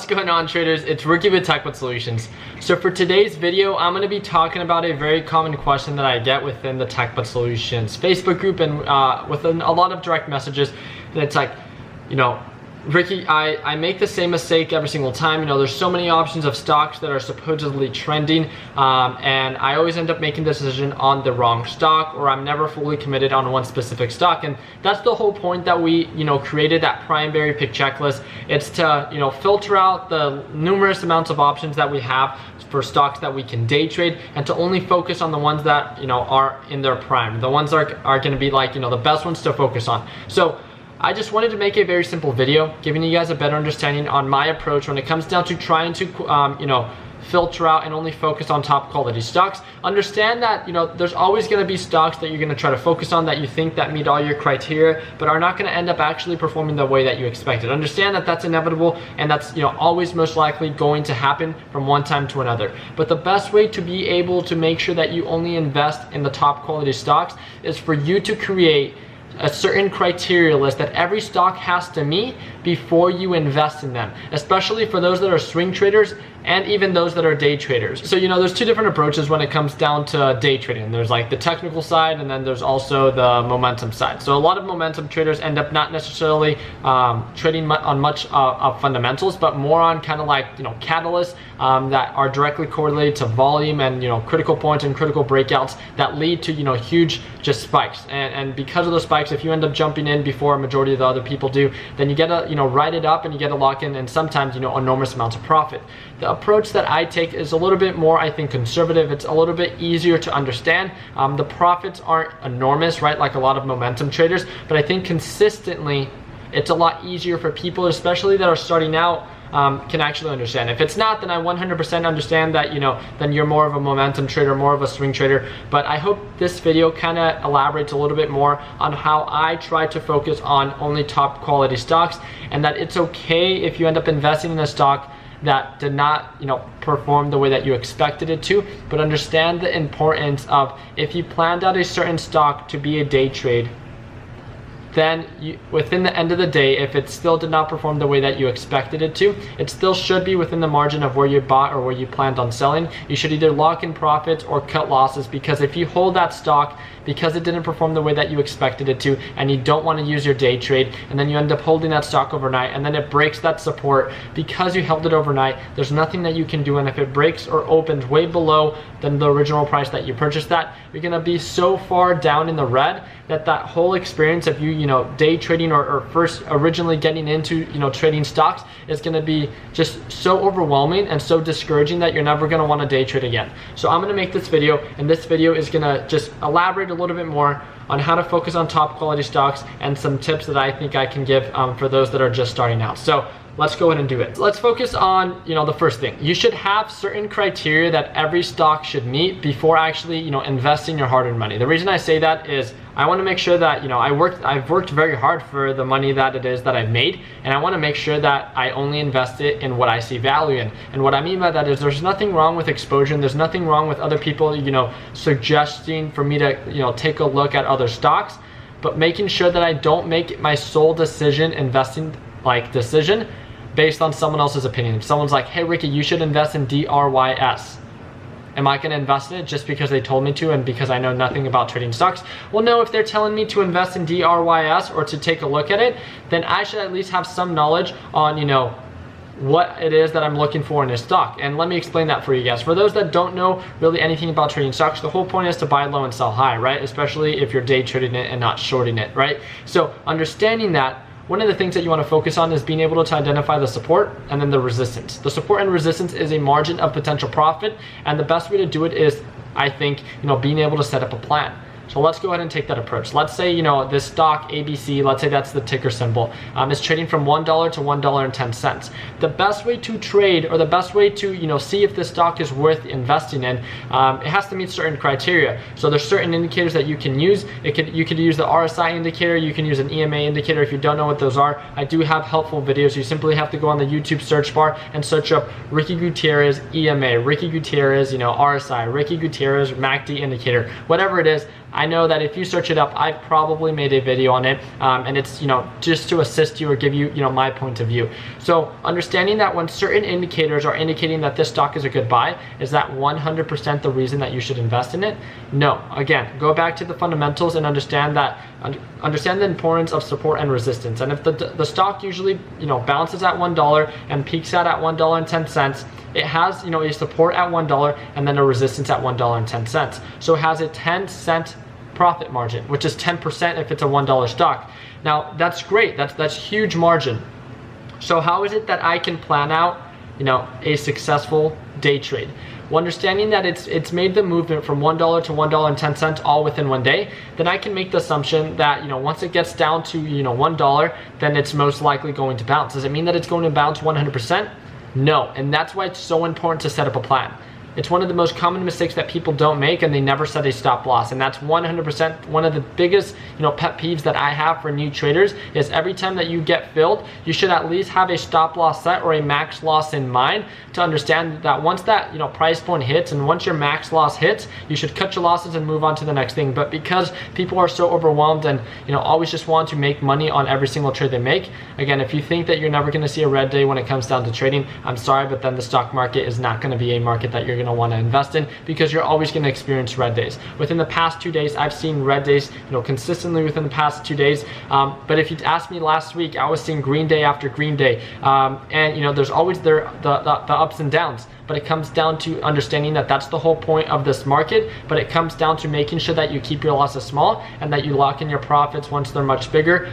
What's going on, traders? It's Ricky with TechBot Solutions. So for today's video, I'm going to be talking about a very common question that I get within the TechBot Solutions Facebook group and within a lot of direct messages. And it's like, Ricky, I make the same mistake every single time. There's so many options of stocks that are supposedly trending, and I always end up making the decision on the wrong stock, or I'm never fully committed on one specific stock. And that's the whole point that we, created that primary pick checklist. It's to, filter out the numerous amounts of options that we have for stocks that we can day trade, and to only focus on the ones that, are in their prime. The ones that are going to be like, the best ones to focus on. So I just wanted to make a very simple video, giving you guys a better understanding on my approach when it comes down to trying to, filter out and only focus on top quality stocks. Understand that, there's always going to be stocks that you're going to try to focus on that you think that meet all your criteria, but are not going to end up actually performing the way that you expected. Understand that that's inevitable, and that's, always most likely going to happen from one time to another. But the best way to be able to make sure that you only invest in the top quality stocks is for you to create a certain criteria list that every stock has to meet before you invest in them, especially for those that are swing traders and even those that are day traders. So there's two different approaches when it comes down to day trading. There's like the technical side, and then there's also the momentum side. So a lot of momentum traders end up not necessarily trading on much of fundamentals, but more on kind of like catalysts that are directly correlated to volume and critical points and critical breakouts that lead to huge just spikes. And because of those spikes, if you end up jumping in before a majority of the other people do, then you get to ride it up, and you get to lock in, and sometimes enormous amounts of profit. The approach that I take is a little bit more, I think, conservative. It's a little bit easier to understand. The profits aren't enormous, right, like a lot of momentum traders, but I think consistently it's a lot easier for people, especially that are starting out, can actually understand. If it's not, then I 100% understand that, then you're more of a momentum trader, more of a swing trader. But I hope this video kind of elaborates a little bit more on how I try to focus on only top quality stocks, and that it's okay if you end up investing in a stock that did not, perform the way that you expected it to, but understand the importance of, if you planned out a certain stock to be a day trade, then within the end of the day, if it still did not perform the way that you expected it to, it still should be within the margin of where you bought or where you planned on selling. You should either lock in profits or cut losses, because if you hold that stock because it didn't perform the way that you expected it to, and you don't want to use your day trade, and then you end up holding that stock overnight, and then it breaks that support because you held it overnight, there's nothing that you can do. And if it breaks or opens way below than the original price that you purchased that, you're gonna be so far down in the red that that whole experience of you day trading or first originally getting into trading stocks is going to be just so overwhelming and so discouraging that you're never going to want to day trade again. So I'm going to make this video, and this video is going to just elaborate a little bit more on how to focus on top quality stocks and some tips that I think I can give for those that are just starting out. So let's go ahead and do it. Let's focus on the first thing. You should have certain criteria that every stock should meet before actually investing your hard-earned money. The reason I say that is I want to make sure that I've worked very hard for the money that it is that I've made, and I want to make sure that I only invest it in what I see value in. And what I mean by that is there's nothing wrong with exposure, and there's nothing wrong with other people suggesting for me to take a look at other stocks, but making sure that I don't make my sole decision investing decision based on someone else's opinion. If someone's like, hey Ricky, you should invest in DRYS, am I going to invest in it just because they told me to and because I know nothing about trading stocks? Well, no, if they're telling me to invest in DRYS or to take a look at it, then I should at least have some knowledge on what it is that I'm looking for in a stock. And let me explain that for you guys. For those that don't know really anything about trading stocks, the whole point is to buy low and sell high, right? Especially if you're day trading it and not shorting it, right? So understanding that, one of the things that you want to focus on is being able to identify the support and then the resistance. The support and resistance is a margin of potential profit, and the best way to do it is, I think, being able to set up a plan. So let's go ahead and take that approach. Let's say, this stock ABC, let's say that's the ticker symbol, is trading from $1 to $1.10. The best way to trade, or the best way to, see if this stock is worth investing in, it has to meet certain criteria. So there's certain indicators that you can use. You could use the RSI indicator, you can use an EMA indicator. If you don't know what those are, I do have helpful videos. You simply have to go on the YouTube search bar and search up Ricky Gutierrez EMA, Ricky Gutierrez, RSI, Ricky Gutierrez MACD indicator, whatever it is. I know that if you search it up, I've probably made a video on it, and it's, you know, just to assist you or give you, you know, my point of view. So understanding that when certain indicators are indicating that this stock is a good buy, is that 100% the reason that you should invest in it? No. Again, go back to the fundamentals and understand the importance of support and resistance. And if the stock usually, you know, bounces at $1 and peaks out at $1.10, it has, you know, a support at $1 and then a resistance at $1.10. So it has a 10-cent profit margin, which is 10% if it's a $1 stock. Now that's great. That's huge margin. So how is it that I can plan out, you know, a successful day trade? Well, understanding that it's made the movement from $1 to $1.10 all within one day, then I can make the assumption that, you know, once it gets down to, you know, $1, then it's most likely going to bounce. Does it mean that it's going to bounce 100%? No, and that's why it's so important to set up a plan. It's one of the most common mistakes that people don't make, and they never set a stop loss. And that's 100% one of the biggest, you know, pet peeves that I have for new traders is every time that you get filled, you should at least have a stop loss set or a max loss in mind to understand that once that, you know, price point hits and once your max loss hits, you should cut your losses and move on to the next thing. But because people are so overwhelmed and, you know, always just want to make money on every single trade they make, again, if you think that you're never going to see a red day when it comes down to trading, I'm sorry, but then the stock market is not going to be a market that you're going to want to invest in, because you're always going to experience red days. Within the past 2 days, I've seen red days, you know, consistently within the past 2 days. But if you'd asked me last week, I was seeing green day after green day, and you know, there's always the ups and downs. But it comes down to understanding that that's the whole point of this market. But it comes down to making sure that you keep your losses small and that you lock in your profits once they're much bigger,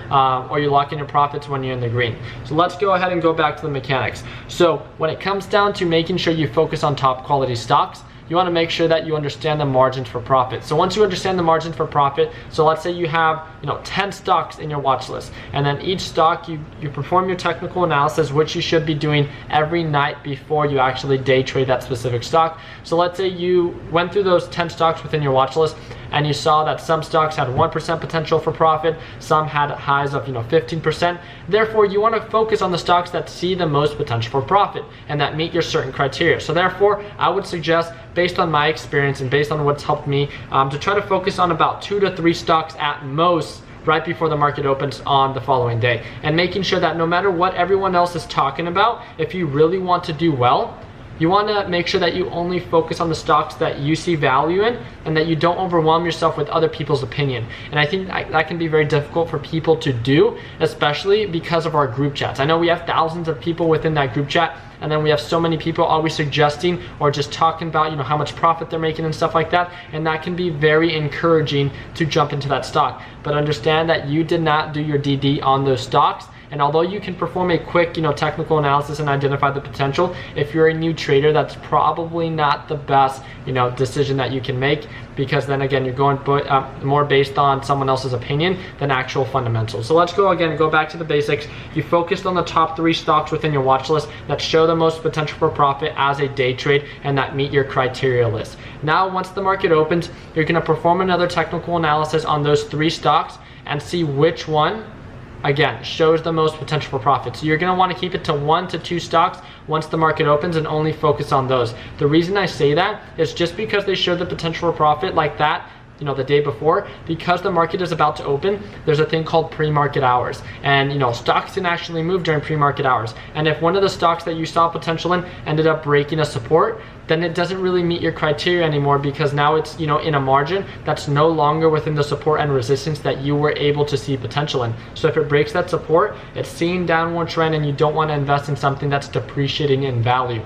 or you lock in your profits when you're in the green. So let's go ahead and go back to the mechanics. So when it comes down to making sure you focus on top quality stocks, you want to make sure that you understand the margins for profit. So once you understand the margin for profit, so let's say you have, you know, 10 stocks in your watch list, and then each stock you perform your technical analysis, which you should be doing every night before you actually day trade that specific stock. So let's say you went through those 10 stocks within your watch list and you saw that some stocks had 1% potential for profit, some had highs of, you know, 15%. Therefore, you want to focus on the stocks that see the most potential for profit and that meet your certain criteria. So therefore, I would suggest, based on my experience and based on what's helped me, to try to focus on about 2 to 3 stocks at most right before the market opens on the following day, and making sure that no matter what everyone else is talking about, if you really want to do well, you want to make sure that you only focus on the stocks that you see value in and that you don't overwhelm yourself with other people's opinion. And I think that can be very difficult for people to do, especially because of our group chats. I know we have thousands of people within that group chat, and then we have so many people always suggesting or just talking about, you know, how much profit they're making and stuff like that, and that can be very encouraging to jump into that stock. But understand that you did not do your DD on those stocks. And although you can perform a quick, you know, technical analysis and identify the potential, if you're a new trader, that's probably not the best, you know, decision that you can make, because then again, you're going more based on someone else's opinion than actual fundamentals. So let's go back to the basics. You focused on the top 3 stocks within your watch list that show the most potential for profit as a day trade and that meet your criteria list. Now, once the market opens, you're going to perform another technical analysis on those 3 stocks and see which one, again, shows the most potential for profit. So you're going to want to keep it to 1 to 2 stocks once the market opens and only focus on those. The reason I say that is just because they show the potential for profit like that, you know, the day before, because the market is about to open, there's a thing called pre-market hours, and, you know, stocks can actually move during pre-market hours. And if one of the stocks that you saw potential in ended up breaking a support, then it doesn't really meet your criteria anymore, because now it's, you know, in a margin that's no longer within the support and resistance that you were able to see potential in. So if it breaks that support, it's seeing downward trend, and you don't want to invest in something that's depreciating in value.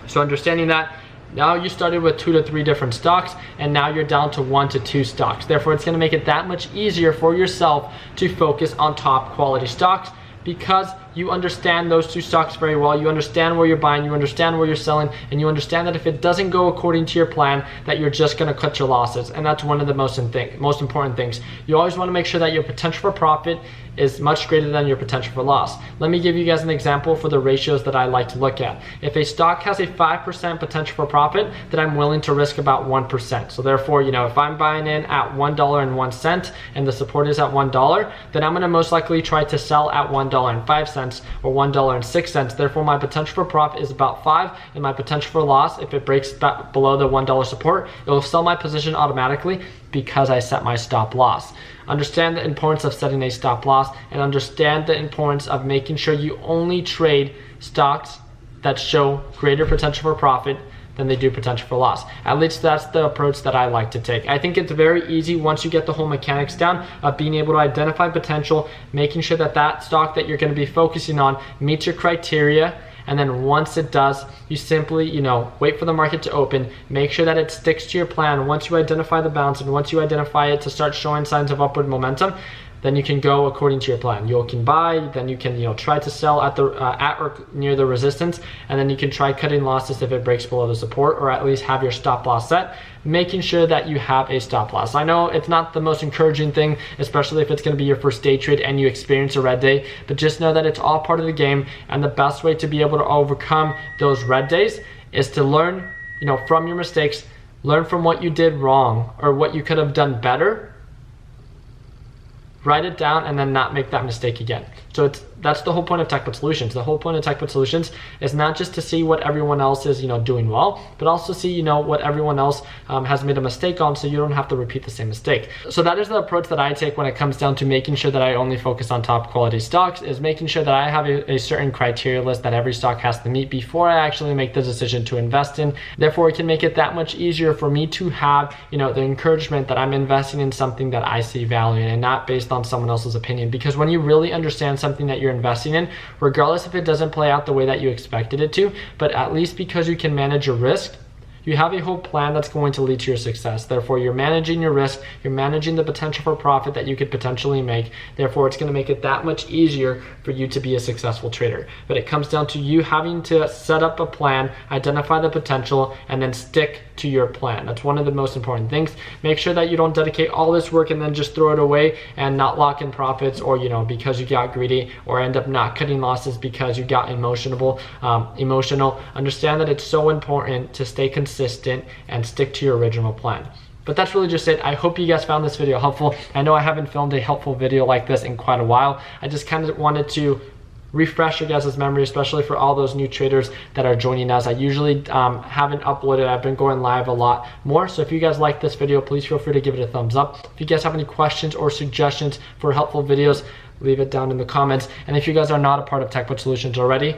So understanding that, now you started with 2 to 3 different stocks, and now you're down to 1 to 2 stocks. Therefore, it's going to make it that much easier for yourself to focus on top quality stocks, because you understand those 2 stocks very well. You understand where you're buying, you understand where you're selling, and you understand that if it doesn't go according to your plan, that you're just going to cut your losses. And that's one of the most important things. You always want to make sure that your potential for profit is much greater than your potential for loss. Let me give you guys an example for the ratios that I like to look at. If a stock has a 5% potential for profit, then I'm willing to risk about 1%. So therefore, you know, if I'm buying in at $1.01 and the support is at $1, then I'm going to most likely try to sell at $1.05 cents or $1.06. Therefore, my potential for profit is about 5, and my potential for loss, if it breaks below the $1 support, it will sell my position automatically because I set my stop loss. Understand the importance of setting a stop loss, and understand the importance of making sure you only trade stocks that show greater potential for profit than they do potential for loss. At least that's the approach that I like to take. I think it's very easy once you get the whole mechanics down of being able to identify potential, making sure that that stock that you're going to be focusing on meets your criteria, and then once it does, you simply, wait for the market to open, make sure that it sticks to your plan. Once you identify the bounce and once you identify it to start showing signs of upward momentum, then you can go according to your plan. You can buy, then you can try to sell at or near the resistance, and then you can try cutting losses if it breaks below the support, or at least have your stop loss set, making sure that you have a stop loss. I know it's not the most encouraging thing, especially if it's going to be your first day trade and you experience a red day, but just know that it's all part of the game, and the best way to be able to overcome those red days is to learn, from your mistakes, learn from what you did wrong or what you could have done better. Write it down and then not make that mistake again. So that's the whole point of TechBud Solutions. The whole point of TechBud Solutions is not just to see what everyone else is, doing well, but also see, what everyone else has made a mistake on, so you don't have to repeat the same mistake. So that is the approach that I take when it comes down to making sure that I only focus on top quality stocks, is making sure that I have a certain criteria list that every stock has to meet before I actually make the decision to invest in. Therefore, it can make it that much easier for me to have, the encouragement that I'm investing in something that I see value in and not based on someone else's opinion. Because when you really understand something that you're investing in, regardless if it doesn't play out the way that you expected it to, but at least because you can manage your risk, you have a whole plan that's going to lead to your success. Therefore, you're managing your risk, you're managing the potential for profit that you could potentially make. Therefore, it's going to make it that much easier for you to be a successful trader. But it comes down to you having to set up a plan, identify the potential, and then stick to your plan. That's one of the most important things. Make sure that you don't dedicate all this work and then just throw it away and not lock in profits, or because you got greedy, or end up not cutting losses because you got emotional. Understand that it's so important to stay consistent and stick to your original plan. But that's really just it. I hope you guys found this video helpful. I know I haven't filmed a helpful video like this in quite a while. I just kind of wanted to refresh your guys' memory, especially for all those new traders that are joining us. I usually haven't uploaded. I've been going live a lot more. So if you guys like this video, please feel free to give it a thumbs up. If you guys have any questions or suggestions for helpful videos, leave it down in the comments. And if you guys are not a part of TechBud Solutions already,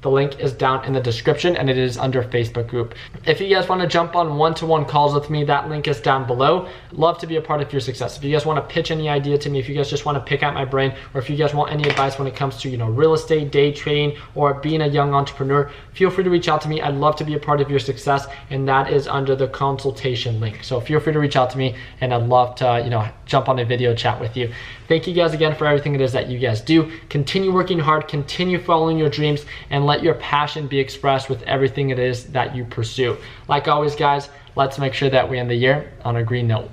the link is down in the description, and it is under Facebook group. If you guys want to jump on one-to-one calls with me, that link is down below. Love to be a part of your success. If you guys want to pitch any idea to me, if you guys just want to pick out my brain, or if you guys want any advice when it comes to real estate, day trading, or being a young entrepreneur, feel free to reach out to me. I'd love to be a part of your success, and that is under the consultation link. So feel free to reach out to me, and I'd love to jump on a video chat with you. Thank you guys again for everything it is that you guys do. Continue working hard, continue following your dreams, and let your passion be expressed with everything it is that you pursue. Like always, guys, let's make sure that we end the year on a green note.